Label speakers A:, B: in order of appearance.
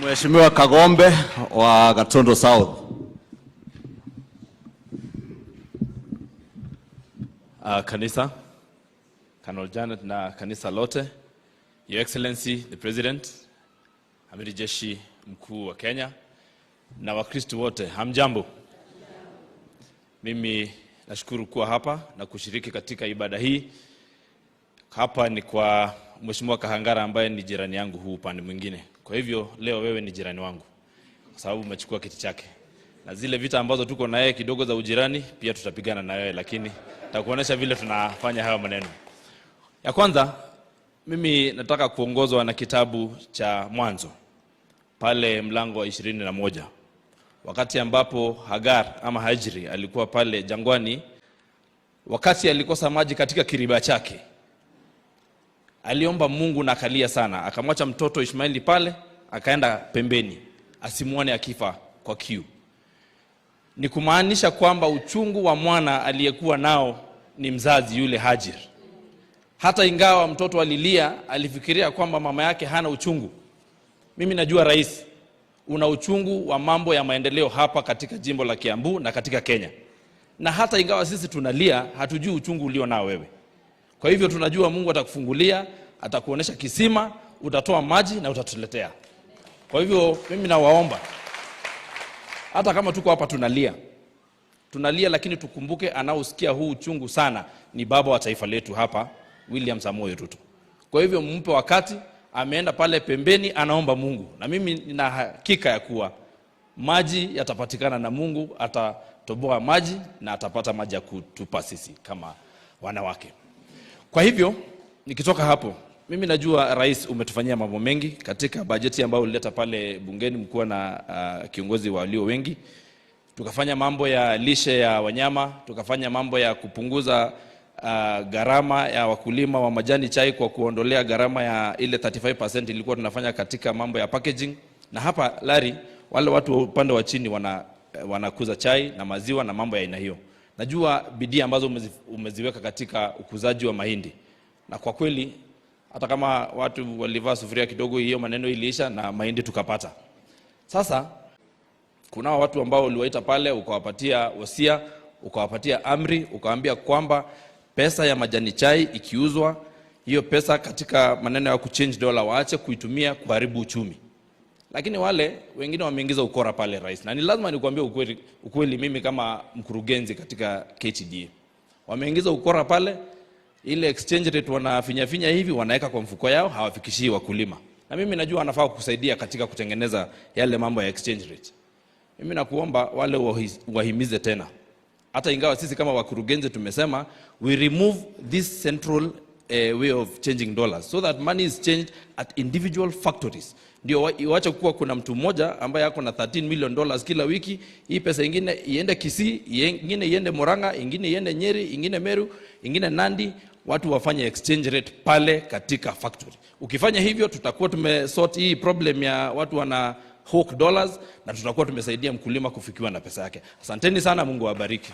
A: Mheshimiwa Kagombe wa Gatundu South.
B: Kanisa, Colonel Janet na kanisa lote, Your Excellency the President, Amiri Jeshi Mkuu wa Kenya na Wakristo wote, hamjambo. Mimi nashukuru kuwa hapa na kushiriki katika ibada hii. Hapa ni kwa Mheshimiwa Kahangara ambaye ni jirani yangu huu upande mwingine. Kwa hivyo leo wewe ni jirani wangu kwa sababu umechukua kiti chake. Na zile vita ambazo tuko na yeye kidogo za ujirani pia tutapigana na wewe, lakini nitakuonesha vile tunafanya hayo maneno. Ya kwanza, mimi nataka kuongozwa na kitabu cha Mwanzo pale mlango wa 21. Wakati ambapo Hagar ama Hajri alikuwa pale jangwani, wakati alikosa maji katika kiriba chake, aliomba Mungu na akalia sana, akamwacha mtoto Ishmaeli pale, akaenda pembeni asimuone akifa kwa kiu. Ni kumaanisha kwamba uchungu wa mwana aliyekuwa nao ni mzazi yule Hajir. Hata ingawa mtoto alilia, alifikiria kwamba mama yake hana uchungu. Mimi najua rais, una uchungu wa mambo ya maendeleo hapa katika jimbo la Kiambu na katika Kenya. Na hata ingawa sisi tunalia, hatujui uchungu ulio nao wewe. Kwa hivyo tunajua Mungu atakufungulia, atakuonesha kisima, utatoa maji na utatuletea. Kwa hivyo mimi nawaomba, hata kama tuko hapa tunalia, lakini tukumbuke anaosikia huu uchungu sana ni baba wa taifa letu hapa, William Samoei Ruto. Kwa hivyo mumpe wakati, ameenda pale pembeni anaomba Mungu. Na mimi nina hakika ya kuwa maji yatapatikana na Mungu atatoboa maji na atapata maji ya kutupa sisi kama wanawake. Kwa hivyo nikitoka hapo, mimi najua rais umetufanyia mambo mengi katika bajeti ambayo ulileta pale bungeni, mkuu na kiongozi wa walio wengi. Tukafanya mambo ya lishe ya wanyama, tukafanya mambo ya kupunguza gharama ya wakulima wa majani chai kwa kuondolea gharama ya ile 35% ilikuwa tunafanya katika mambo ya packaging. Na hapa Lari, wale watu upande wa chini wanakuza chai na maziwa na mambo ya aina hiyo. Najua bidii ambazo umeziweka katika ukuzaji wa mahindi. Na kwa kweli hata kama watu walivaa sufuria kidogo, hiyo maneno iliisha na mahindi tukapata. Sasa kuna watu ambao uliwaita pale, ukawapatia wasia, ukawapatia amri, ukawaambia kwamba pesa ya majani chai ikiuzwa, hiyo pesa katika maneno ya kuchange dollar waache kuitumia kuharibu uchumi. Lakini wale wengine wameingiza ukora pale rais. Na ni lazima nikuambie ukweli mimi kama mkurugenzi katika KTDA. Wameingiza ukora pale, ile exchange rate wanafinya hivi, wanaweka kwa mfuko yao, hawafikishii wakulima. Na mimi najua wanafaa kusaidia katika kutengeneza yale mambo ya exchange rate. Mimi nakuomba wale wahimize tena. Hata ingawa sisi kama wakurugenzi tumesema we remove this central way of changing dollars so that money is changed at individual factories. Ndio iwache kuwa kuna mtu mmoja ambaye yako na $13 million kila wiki, hii pesa ingine iende Kisii, ingine iende Murang'a, ingine iende Nyeri, ingine Meru, ingine Nandi, watu wafanye exchange rate pale katika factory. Ukifanya hivyo tutakuwa tumesort hii problem ya watu wana hawk dollars na tutakuwa tumesaidia mkulima kufikiwa na pesa yake. Asanteni sana, Mungu awabariki.